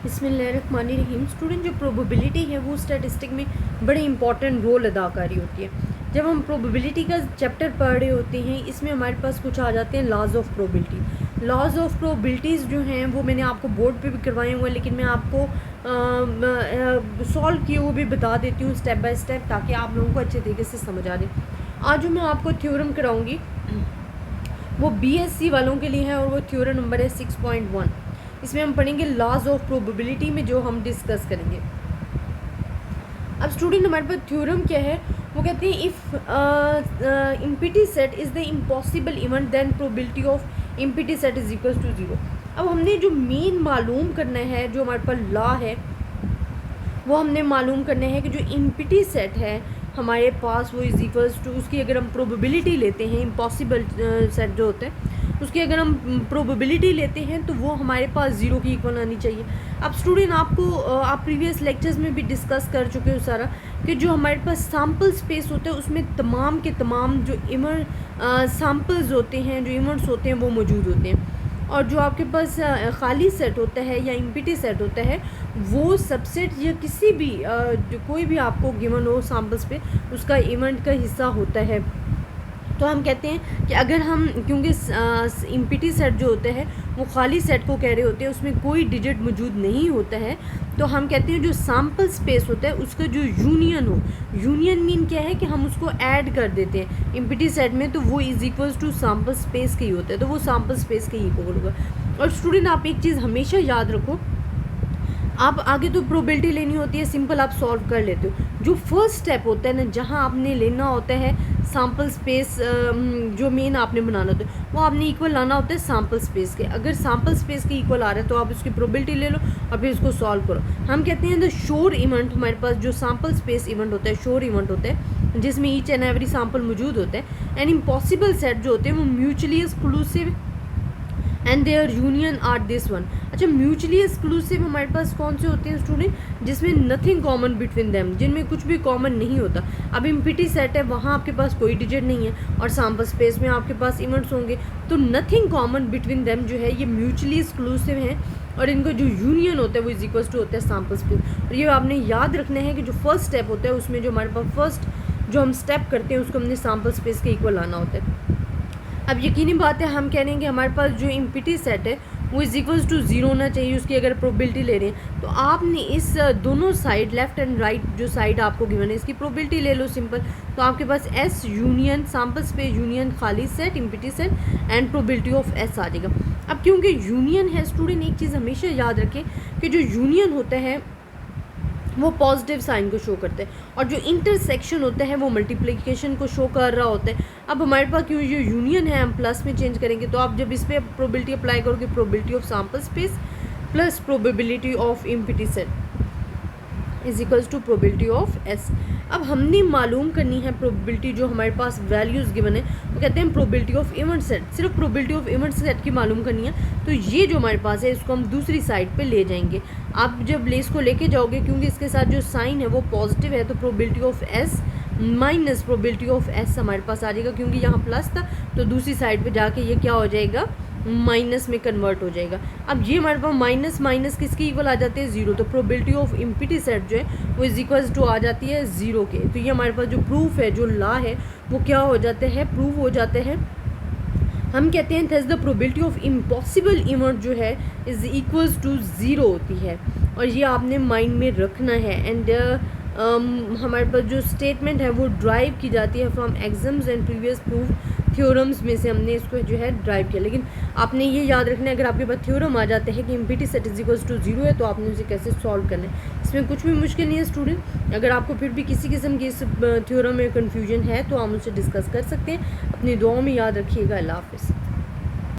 बिस्मिल्लाहिर्रहमानिर्रहीम। स्टूडेंट, जो प्रोबेबिलिटी है वो स्टैटिस्टिक में बड़े इंपॉर्टेंट रोल अदा कर रही होती है। जब हम प्रोबेबिलिटी का चैप्टर पढ़ रहे होते हैं, इसमें हमारे पास कुछ आ जाते हैं laws of probability. Laws of probabilities जो हैं वो मैंने आपको बोर्ड पे भी करवाए हुए हैं, लेकिन मैं आपको सॉल्व किए हुए भी बता देती हूँ स्टेप बाय स्टेप, ताकि आप लोगों को अच्छे तरीके से समझ आ जाए। आज जो मैं आपको थ्योरम कराऊँगी वो BSc वालों के लिए है, और वो थ्योरम नंबर है 6.1। इसमें हम पढ़ेंगे लॉज ऑफ प्रोबेबिलिटी में जो हम डिस्कस करेंगे। अब स्टूडेंट, हमारे पास थ्योरम क्या है, वो कहते हैं if empty set is the impossible event then probability of empty set is equal to 0। अब हमने जो मेन मालूम करना है, जो हमारे पास लॉ है, वो हमने मालूम करना है कि जो इम्पिटी सेट है हमारे पास वो इज इक्वल्स टू, उसकी अगर हम प्रोबेबिलिटी लेते हैं, इम्पॉसिबल सेट जो होते हैं उसकी अगर हम प्रोबेबिलिटी लेते हैं तो वो हमारे पास 0 की इक्वल आनी चाहिए। अब स्टूडेंट, आपको आप प्रीवियस लेक्चर्स में भी डिस्कस कर चुके हो सारा, कि जो हमारे पास सैम्पल स्पेस होता है उसमें तमाम के तमाम जो सैम्पल्स होते हैं, जो इवेंट्स होते हैं वो मौजूद होते हैं। और जो आपके पास खाली सेट होता है या इम्पिटी सेट होता है, वो सबसेट या किसी भी जो कोई भी आपको गिवन हो सैम्पल्स पे, उसका इवेंट का हिस्सा होता है। तो हम कहते हैं कि अगर हम, क्योंकि इम्पिटी सेट जो होता है वो खाली सेट को कह रहे होते हैं, उसमें कोई डिजिट मौजूद नहीं होता है, तो हम कहते हैं जो सैम्पल स्पेस होता है उसका जो यूनियन हो, यूनियन मीन क्या है कि हम उसको ऐड कर देते हैं इम्पिटी सेट में, तो वो is equals to sample space के ही होता है, तो वो सैम्पल स्पेस के ही इक्वल होगा। और स्टूडेंट, आप एक चीज़ हमेशा याद रखो, आप आगे तो प्रोबेबिलिटी लेनी होती है, सिंपल आप सॉल्व कर लेते हो। जो फर्स्ट स्टेप होता है ना, जहाँ आपने लेना होता है सैम्पल स्पेस, जो मेन आपने बनाना होता है वो आपने इक्वल लाना होता है सैम्पल स्पेस के। अगर सैम्पल स्पेस के इक्वल आ रहा है तो आप उसकी प्रोबेबिलिटी ले लो और फिर इसको सॉल्व करो। हम कहते हैं द श्योर इवेंट, हमारे पास जो सैम्पल स्पेस इवेंट होता है श्योर इवेंट होता है, जिसमें ईच एंड एवरी सैम्पल मौजूद होता है। एंड इम्पॉसिबल सेट जो होते हैं वो mutually exclusive and their union are this one. अच्छा, म्यूचुअली एक्सक्लूसिव हमारे पास कौन से होते हैं स्टूडेंट, जिसमें नथिंग कॉमन बिटवीन देम, जिनमें कुछ भी कॉमन नहीं होता। अब इम्पिटी सेट है, वहाँ आपके पास कोई डिजिट नहीं है, और सैम्पल स्पेस में आपके पास इवेंट्स होंगे, तो नथिंग कॉमन बिटवीन देम जो है ये म्यूचुअली एक्सक्लूसिव हैं, और इनका जो यूनियन होता है वो इज इक्वल्स टू होता है सैम्पल स्पेस। और ये आपने याद रखना है कि जो फर्स्ट स्टेप होता है उसमें जो हमारे पास फर्स्ट जो हम स्टेप करते हैं उसको हमने सैम्पल स्पेस के इक्वल लाना होता है। अब यकीनी बात है, हम कह रहे हैं कि हमारे पास जो इम्पिटी सेट है वो इज इक्वल्स टू 0 होना चाहिए, उसकी अगर प्रोबेबिलिटी ले रहे हैं तो आपने इस दोनों साइड, लेफ्ट एंड राइट जो साइड आपको गिवन है, इसकी प्रोबेबिलिटी ले लो सिंपल। तो आपके पास S union sample space union खाली set empty set and probability of S आ जाएगा। अब क्योंकि यूनियन है स्टूडेंट, एक चीज़ हमेशा याद रखें कि जो यूनियन होता है वो पॉजिटिव साइन को शो करता है, और जो इंटरसेक्शन होता है वो मल्टीप्लिकेशन को शो कर रहा होता है। अब हमारे पास क्यों जो यूनियन है हम प्लस में चेंज करेंगे, तो आप जब इस पर प्रोबेबिलिटी अप्लाई करोगे, probability of sample space plus probability of empty set is equals to probability of S। अब हमने मालूम करनी है प्रोबेबिलिटी, जो हमारे पास वैल्यूज़ गिवन है वो कहते हैं प्रोबेबिलिटी ऑफ इवेंट सेट, सिर्फ प्रोबेबिलिटी ऑफ इवेंट सेट की मालूम करनी है। तो ये जो हमारे पास है इसको हम दूसरी साइड पे ले जाएंगे। आप जब इसको लेके जाओगे, क्योंकि इसके साथ जो साइन है वो पॉजिटिव है, तो probability of S minus probability of S हमारे पास आ जाएगा, क्योंकि यहाँ प्लस था तो दूसरी साइड पे जाके ये क्या हो जाएगा, माइनस में कन्वर्ट हो जाएगा। अब ये हमारे पास माइनस माइनस किसके इक्वल आ जाते हैं, 0, तो प्रोबेबिलिटी ऑफ इम्पिटी सेट जो है वो इज इक्वल्स टू आ जाती है 0 के। तो ये हमारे पास जो प्रूफ है, जो लॉ है, वो क्या हो जाते हैं, प्रूफ हो जाते हैं। हम कहते हैं thus the probability of impossible event जो है इज इक्वल्स टू 0 होती है, और ये आपने माइंड में रखना है। एंड हमारे पास जो स्टेटमेंट है वो ड्राइव की जाती है from exams and previous proof theorems में से हमने इसको जो है ड्राइव किया। लेकिन आपने ये याद रखना है, अगर आपके पास थ्योरम आ जाते हैं कि empty set is equals to 0 है, तो आपने उसे कैसे सॉल्व करना है, इसमें कुछ भी मुश्किल नहीं है स्टूडेंट। अगर आपको फिर भी किसी किस्म की इस थ्योरम में कन्फ्यूजन है तो आप मुझसे डिस्कस कर सकते हैं। अपनी दुआओं में याद रखिएगा। अल्लाह हाफ़िज़।